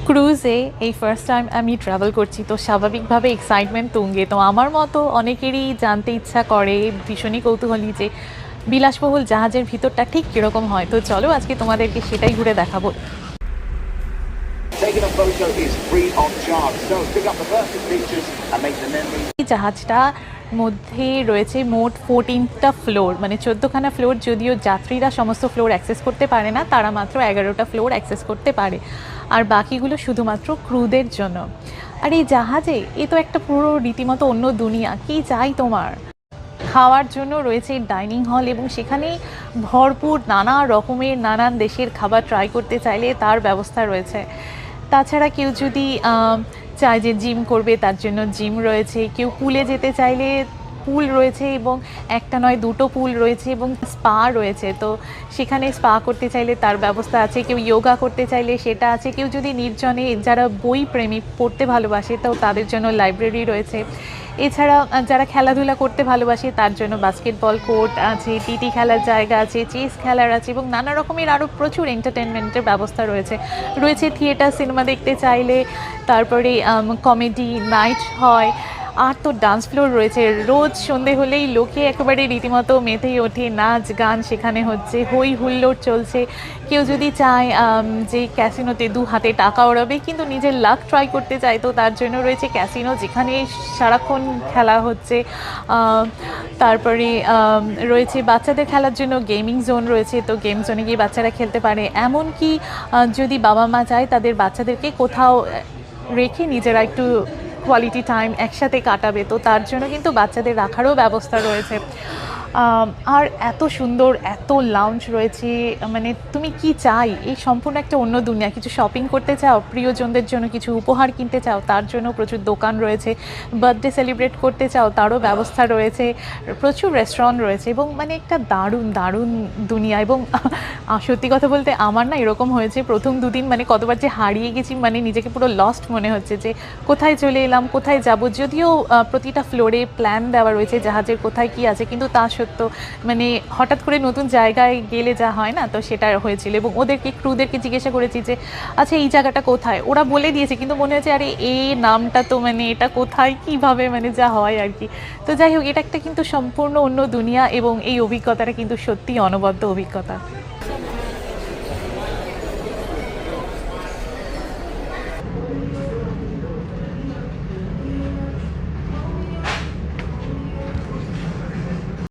ক্রুজে এই first time আমি travel করছি, তো স্বাভাবিকভাবে এক্সাইটমেন্ট তুঙ্গে। তো আমার মতো অনেকেরই জানতে ইচ্ছা করে, ভীষণই কৌতূহলী যে বিলাসবহুল জাহাজের ভিতরটা ঠিক কীরকম হয়। তো চলো আজকে তোমাদেরকে সেটাই ঘুরে দেখাবো। Taking a photo is free of charge, so pick up the perfect pictures and make the memories. এই জাহাজটা মধ্যে রয়েছে মোট 14টা ফ্লোর, মানে 14খানা ফ্লোর। যদিও যাত্রীরা সমস্ত ফ্লোর অ্যাক্সেস করতে পারে না, তারা মাত্র 11টা ফ্লোর অ্যাক্সেস করতে পারে, আর বাকিগুলো শুধুমাত্র ক্রুদের জন্য। আর এই জাহাজে এ তো একটা পুরো রীতিমতো অন্য দুনিয়া। কি চাই তোমার? খাওয়ার জন্য রয়েছে ডাইনিং হল, এবং সেখানে ভরপুর নানা রকমের নানান দেশের খাবার ট্রাই করতে চাইলে তার ব্যবস্থা রয়েছে। তাছাড়া কেউ যদি চায় যে জিম করবে, তার জন্য জিম রয়েছে। কেউ পুলে যেতে চাইলে পুল রয়েছে, এবং একটা নয় দুটো পুল রয়েছে, এবং স্পা রয়েছে। তো সেখানে স্পা করতে চাইলে তার ব্যবস্থা আছে। কেউ যোগা করতে চাইলে সেটা আছে। কেউ যদি নির্জনে, যারা বই প্রেমী, পড়তে ভালোবাসে, তো তাদের জন্য লাইব্রেরি রয়েছে। এছাড়া যারা খেলাধুলা করতে ভালোবাসে তার জন্য বাস্কেটবল কোর্ট আছে, টিটি খেলার জায়গা আছে, চেস খেলার আছে, এবং নানা রকমের আরও প্রচুর এন্টারটেনমেন্টের ব্যবস্থা রয়েছে। রয়েছে থিয়েটার, সিনেমা দেখতে চাইলে, তারপরে কমেডি নাইট হয়। আর তো ডান্স ফ্লোর রয়েছে। রোজ সন্ধে হলেই লোকে একেবারে রীতিমতো মেতেই ওঠে, নাচ গান সেখানে হচ্ছে, হই হুল্লোড় চলছে। কেউ যদি চায় যে ক্যাসিনোতে দু হাতে টাকা ওড়াবে কিন্তু নিজের লাক ট্রাই করতে চায়, তো তার জন্য রয়েছে ক্যাসিনো, যেখানে সারাক্ষণ খেলা হচ্ছে। তারপরে রয়েছে বাচ্চাদের খেলার জন্য গেমিং জোন রয়েছে, তো গেম জোনে গিয়ে বাচ্চারা খেলতে পারে। এমনকি যদি বাবা মা চায় তাদের বাচ্চাদেরকে কোথাও রেখে নিজেরা একটু কোয়ালিটি টাইম একসাথে কাটাবে, তো তার জন্য কিন্তু বাচ্চাদের রাখারও ব্যবস্থা রয়েছে। আর এত সুন্দর, এত লাউঞ্জ রয়েছে, মানে তুমি কি চাই, এই সম্পূর্ণ একটা অন্য দুনিয়া। কিছু শপিং করতে চাও, প্রিয়জনদের জন্য কিছু উপহার কিনতে চাও, তার জন্য প্রচুর দোকান রয়েছে। বার্থডে সেলিব্রেট করতে চাও, তারও ব্যবস্থা রয়েছে। প্রচুর রেস্টুরেন্ট রয়েছে, এবং মানে একটা দারুণ দারুণ দুনিয়া। এবং সত্যি কথা বলতে আমার না এরকম হয়েছে প্রথম দুদিন, মানে কতবার যে হারিয়ে গেছি, মানে নিজেকে পুরো লস্ট মনে হচ্ছে যে কোথায় চলে এলাম, কোথায় যাব। যদিও প্রতিটা ফ্লোরে প্ল্যান দেওয়া রয়েছে জাহাজের কোথায় কি আছে, কিন্তু তা সত্ত্বেও মানে হঠাৎ করে নতুন জায়গায় গেলে যা হয় না, তো সেটা হয়েছিল। এবং ক্রুদেরকে জিজ্ঞাসা করেছি যে আচ্ছা এই জায়গাটা কোথায়, ওরা বলে দিয়েছে, কিন্তু মনে হচ্ছে আরে এই নামটা তো মানে এটা কোথায়, কিভাবে, মানে যা হয় আর কি। তো যাই হোক, এটা একটা কিন্তু সম্পূর্ণ অন্য দুনিয়া, এবং এই অভিজ্ঞতাটা কিন্তু সত্যিই অনবদ্য অভিজ্ঞতা।